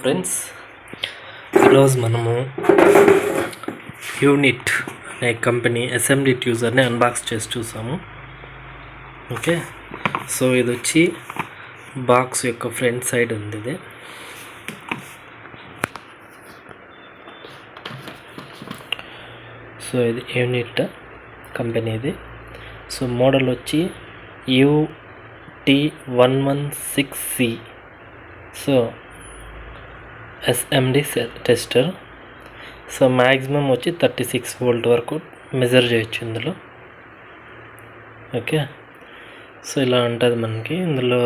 Friends, ఈరోజు మనము unit అనే కంపెనీ ఎస్ఎండి ట్యూజర్ని అన్బాక్స్ చేసి చూసాము. ఓకే, సో ఇది వచ్చి బాక్స్ యొక్క ఫ్రంట్ సైడ్ ఉంది. ఇది సో ఇది యూనిట్ కంపెనీది. సో మోడల్ వచ్చి UT116C. So SMD tester. So maximum వచ్చి 36 వోల్ట్ వరకు మెజర్ చేయొచ్చు ఇందులో. ఓకే, సో ఇలా ఉంటుంది మనకి. ఇందులో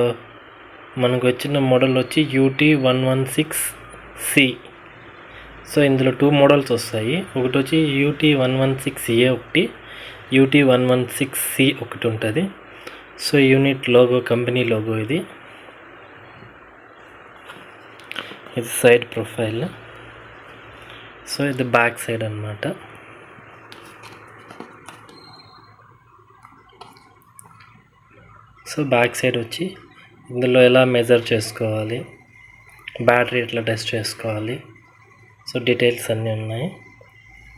మనకు వచ్చిన మోడల్ వచ్చి UT116C. సో ఇందులో 2 మోడల్స్ వస్తాయి. ఒకటి వచ్చి UT116A ఒకటి, UT116C ఒకటి ఉంటుంది. So unit logo, company logo ఇది సైడ్ ప్రొఫైల్. సో ఇది బ్యాక్ సైడ్ అన్నమాట. సో బ్యాక్ సైడ్ వచ్చి ఇందులో ఎలా మెజర్ చేసుకోవాలి, బ్యాటరీ ఎట్లా టెస్ట్ చేసుకోవాలి, సో డీటెయిల్స్ అన్నీ ఉన్నాయి.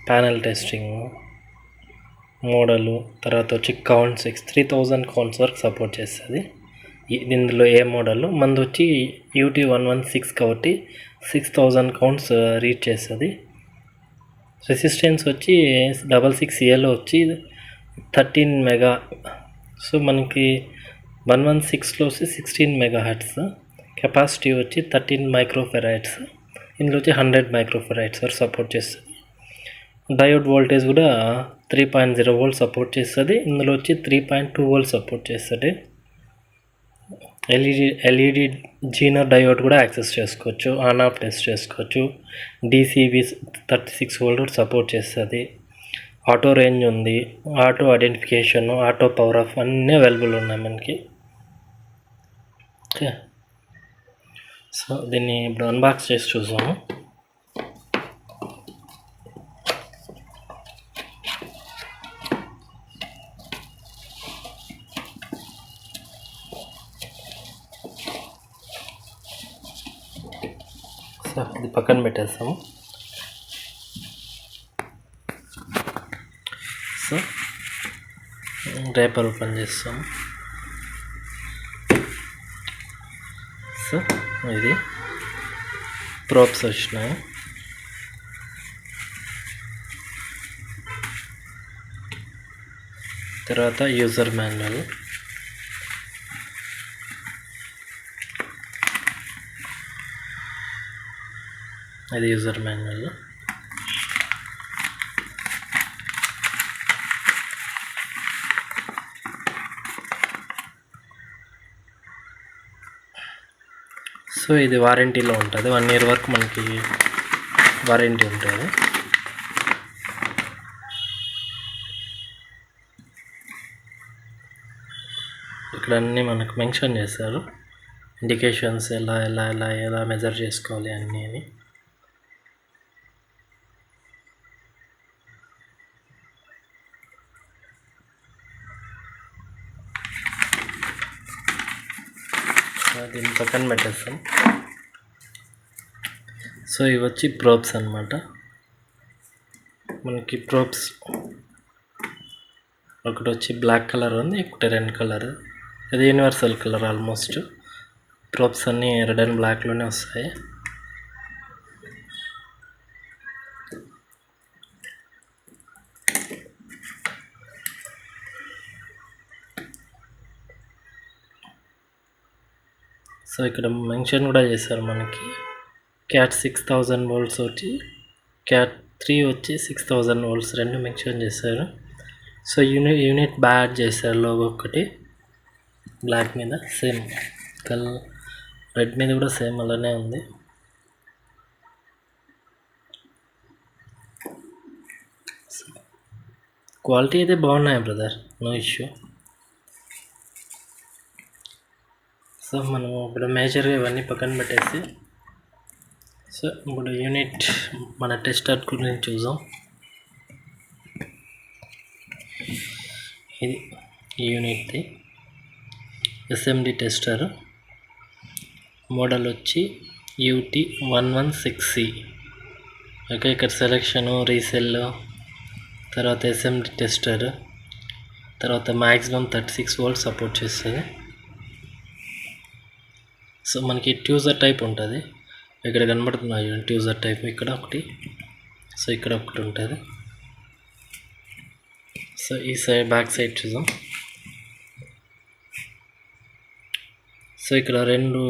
ప్యానల్ టెస్టింగ్, మోడలు, తర్వాత వచ్చి కౌంట్స్ 3000 కౌంట్స్ వరకు సపోర్ట్ చేస్తుంది. ఇందులో ఏ మోడల్ మనది వచ్చి UT116 కాబట్టి 6000 కౌంట్స్ రీచ్ చేస్తుంది. రెసిస్టెన్స్ వచ్చి 66Aలో వచ్చి 13 మెగా. సో మనకి 116లో వచ్చి 16 మెగాహెర్ట్జ్. కెపాసిటీ వచ్చి 13 మైక్రోఫెరాడ్స్. ఇందులో వచ్చి 100 మైక్రోఫెరాడ్స్ వరకు సపోర్ట్ చేస్తుంది. డయోడ్ వోల్టేజ్ కూడా 3.0 వోల్ట్ సపోర్ట్ చేస్తుంది. ఇందులో వచ్చి 3.2 వోల్ట్ సపోర్ట్ చేస్తుంది. ఎల్ఈడి జీనర్ డయోడ్ కూడా యాక్సెస్ చేసుకోవచ్చు, ఆన్ ఆఫ్ టెస్ట్ చేసుకోవచ్చు. DCV 36 వోల్ట్ సపోర్ట్ చేస్తుంది. ఆటో రేంజ్ ఉంది, auto identification, auto power of అన్నీ అవైలబుల్ ఉన్నాయి మనకి. ఓకే, సో దీన్ని ఇప్పుడు అన్బాక్స్ చేసి చూసాము. సో ఇది పక్కన పెట్టేస్తాము. సో రేపర్ ఓపెన్ చేస్తాము. సో ఇది ప్రోప్స్ వచ్చినాయి. తర్వాత యూజర్ మాన్యువల్, అది యూజర్ మాన్యువల్. సో ఇది వారంటీలో ఉంటుంది. 1 ఇయర్ వరకు మనకి వారంటీ ఉంటుంది. ఇక్కడ అన్నీ మనకు మెన్షన్ చేశారు, ఇండికేషన్స్ ఎలా ఎలా ఎలా ఎలా మెజర్ చేసుకోవాలి అన్నీ అని. దీన్ని పక్కన పెట్టేస్తాం. సో ఇవి వచ్చి ప్రోబ్స్ అన్నమాట. మనకి ప్రోబ్స్ ఒకటి వచ్చి బ్లాక్ కలర్ ఉంది, ఒకటి రెడ్ కలర్. ఇది యూనివర్సల్ కలర్ ఆల్మోస్ట్. ప్రోబ్స్ అన్నీ రెడ్ అండ్ బ్లాక్లోనే వస్తాయి. సో ఇక్కడ మెన్షన్ కూడా చేశారు మనకి. క్యాట్ 6000 వోల్ట్స్ వచ్చి, క్యాట్ 3 వచ్చి 6000 వోల్ట్స్, రెండు మెన్షన్ చేశారు. సో యూనిట్ బ్యాడ్ చేశారు లోగో ఒకటి బ్లాక్ మీద, సేమ్ కలర్ రెడ్ మీద కూడా సేమ్ అలానే ఉంది. క్వాలిటీ అయితే బాగున్నాయి బ్రదర్, నో ఇష్యూ. సో మనము ఇప్పుడు మేజర్గా ఇవన్నీ పక్కన పెట్టేసి, సో ఇప్పుడు యూనిట్ మన టెస్టర్ గురించి చూద్దాం. ఇది యూనిట్ది ఎస్ఎండి టెస్టర్. మోడల్ వచ్చి UT116C. ఓకే, ఇక్కడ సెలెక్షను, రీసెల్, తర్వాత SMD టెస్టర్, తర్వాత మ్యాక్సిమం 36 వోల్ట్ సపోర్ట్ చేస్తుంది. సో మనకి ట్యూజర్ టైప్ ఉంటుంది, ఇక్కడ కనబడుతున్నాయి ట్యూజర్ టైప్, ఇక్కడ ఒకటి, సో ఇక్కడ ఒకటి ఉంటుంది. సో ఈ సైడ్ బ్యాక్ సైడ్ చూద్దాం. సో ఇక్కడ రెండు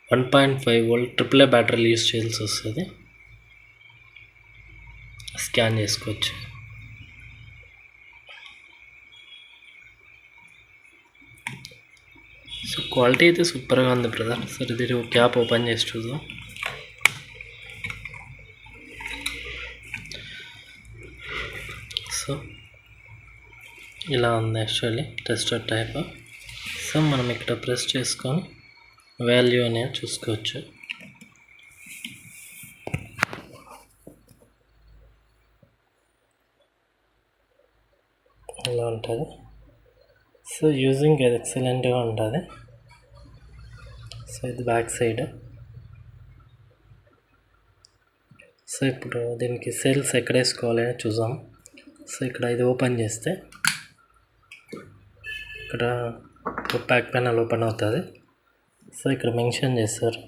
1.5 వోల్ట్ AAA బ్యాటరీలు యూస్ చేయాల్సి వస్తుంది. స్కాన్ చేసుకోవచ్చు. సో క్వాలిటీ అయితే సూపర్గా ఉంది బ్రదర్. సరే ఇది క్యాప్ ఓపెన్ చేసి చూద్దాం. సో ఇలా ఉంది యాక్చువల్లీ టెస్టర్ టైప్. సో మనం ఇక్కడ ప్రెస్ చేసుకొని వాల్యూ అనేది చూసుకోవచ్చు. ఇలా ఉంటుంది. సో యూజింగ్ అది ఎక్సలెంట్గా ఉంటుంది. సో ఇది బ్యాక్ సైడ్. సో ఇప్పుడు దీనికి సెల్స్ ఎక్కడ వేసుకోవాలి అని చూద్దాం. సో ఇక్కడ ఇది ఓపెన్ చేస్తే ఇక్కడ బ్యాక్ ప్యానల్ ఓపెన్ అవుతుంది. సో ఇక్కడ మెన్షన్ చేస్తారు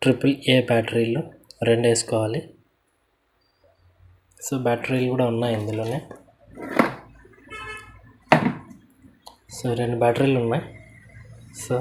AAA బ్యాటరీలు 2 వేసుకోవాలి. సో బ్యాటరీలు కూడా ఉన్నాయి ఇందులోనే. సో 2 బ్యాటరీలు ఉన్నాయి. సో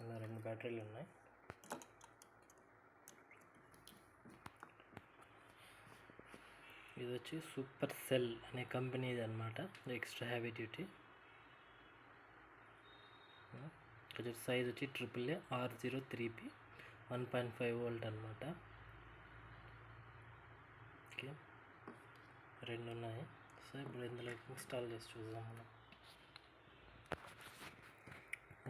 ఇలా 2 బ్యాటరీలు ఉన్నాయి. ఇది వచ్చి సూపర్ సెల్ అనే కంపెనీది అనమాట, ఎక్స్ట్రా హెవీ డ్యూటీ. కొంచెం సైజ్ వచ్చి AAA R03P 1.5 వోల్ట్ అనమాట. ఓకే, 2 ఉన్నాయి. సో ఇప్పుడు ఇందులో ఇన్స్టాల్ చేసి చూద్దాం మనం.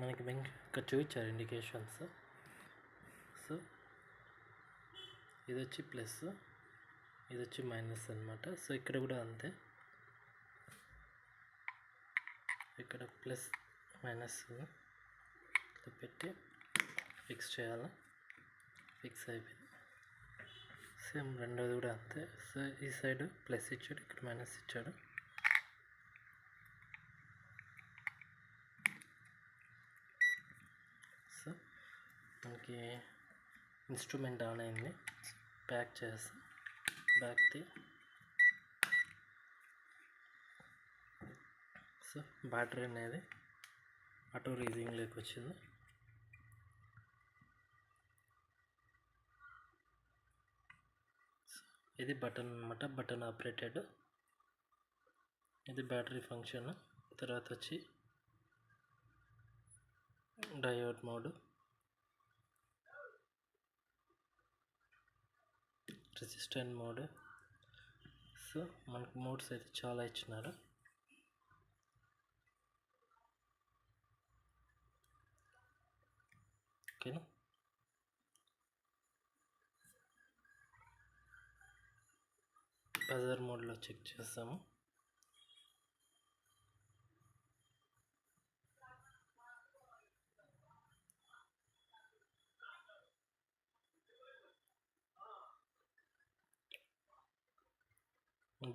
మనకి ఇక్కడ చూపించారు ఇండికేషన్స్. సో ఇది వచ్చి ప్లస్, ఇది వచ్చి మైనస్ అనమాట. సో ఇక్కడ కూడా అంతే, ఇక్కడ ప్లస్ మైనస్ పెట్టి ఫిక్స్ చేయాలి. ఫిక్స్ అయిపోయింది. సేమ్ రెండోది కూడా అంతే. సో ఈ సైడ్ ప్లస్ ఇచ్చాడు, ఇక్కడ మైనస్ ఇచ్చాడు. సో మనకి ఇన్స్ట్రుమెంట్ ఆన్ అయింది. ప్యాక్ చేసి బ్యాక్ది. సో బ్యాటరీ అనేది ఆటో రీజింగ్లోకి వచ్చింది. ఇది బటన్ అన్నమాట, బటన్ ఆపరేటెడ్. ఇది బ్యాటరీ ఫంక్షన్. తర్వాత వచ్చి diode mode, resistant mode. So మనకు మోడ్స్ అయితే చాలా ఇచ్చినారు. ఓకేనా. బజర్ మోడ్లో చెక్ చేస్తాము.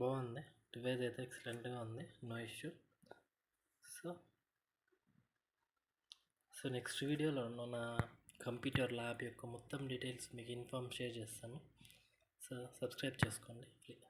బాగుంది, డివైస్ అయితే ఎక్సలెంట్గా ఉంది, నో ఇష్యూ. సో నెక్స్ట్ వీడియోలో నా కంప్యూటర్ ల్యాబ్ యొక్క మొత్తం డీటెయిల్స్ మీకు షేర్ చేస్తాను. సో సబ్స్క్రైబ్ చేసుకోండి ప్లీజ్.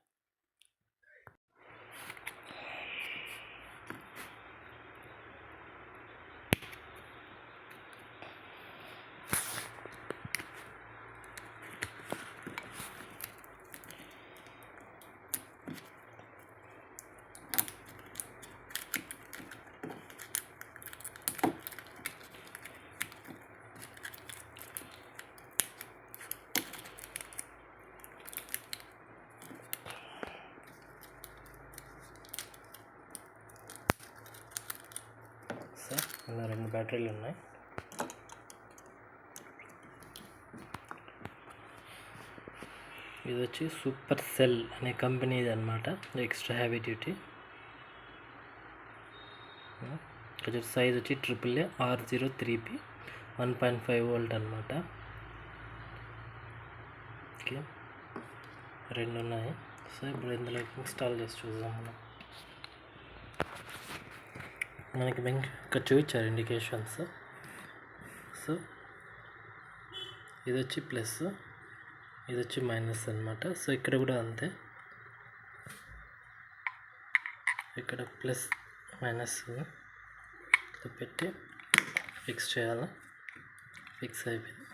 సో ఇలా 2 బ్యాటరీలు ఉన్నాయి. ఇది వచ్చి సూపర్ సెల్ అనే కంపెనీది అనమాట, ఎక్స్ట్రా హెవీ డ్యూటీ. కొంచెం సైజ్ వచ్చి AAA R03P 1.5 వోల్ట్ అనమాట. ఓకే, 2 ఉన్నాయి. సో ఇప్పుడు ఇందులో ఇన్స్టాల్ చేసి చూద్దాం మనం. మనకి ఇక్కడ చూపించారు ఇండికేషన్స్. సో ఇది వచ్చి ప్లస్, ఇది వచ్చి మైనస్ అనమాట. సో ఇక్కడ కూడా అంతే, ఇక్కడ ప్లస్ మైనస్ పెట్టి ఫిక్స్ చేయాలి. ఫిక్స్ అయిపోయింది.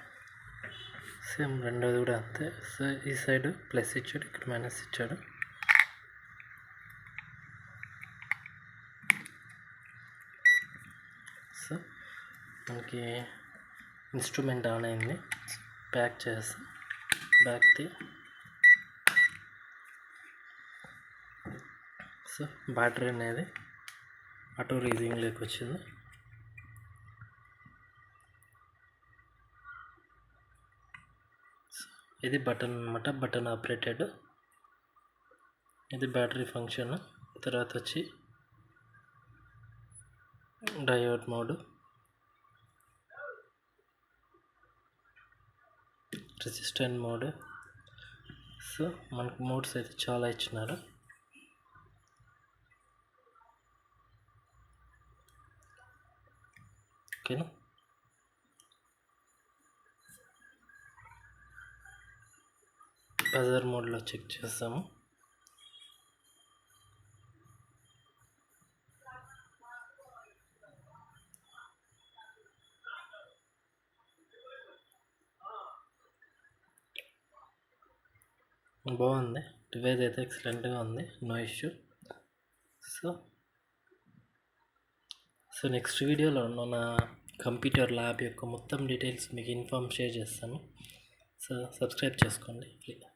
సేమ్ రెండోది కూడా అంతే. సో ఈ సైడ్ ప్లస్ ఇచ్చాడు, ఇక్కడ మైనస్ ఇచ్చాడు. సో మనకి ఇన్స్ట్రుమెంట్ ఆన్ అయింది. ప్యాక్ చేస్తాం. బ్యాక్ది సో బ్యాటరీ అనేది ఆటో రీజింగ్లోకి వచ్చింది. ఇది బటన్ అనమాట, బటన్ ఆపరేటెడ్. ఇది బ్యాటరీ ఫంక్షన్. తర్వాత వచ్చి diode mode, resistant mode. So మనకు మోడ్స్ అయితే చాలా ఇచ్చినారు. ఓకేనా. బజర్ మోడ్లో చెక్ చేస్తాము. బాగుంది, డివైస్ అయితే ఎక్సలెంట్గా ఉంది, నో ఇష్యూ. సో నెక్స్ట్ వీడియోలో నా కంప్యూటర్ ల్యాబ్ యొక్క మొత్తం డీటెయిల్స్ మీకు షేర్ చేస్తాను. సో సబ్స్క్రైబ్ చేసుకోండి ప్లీజ్.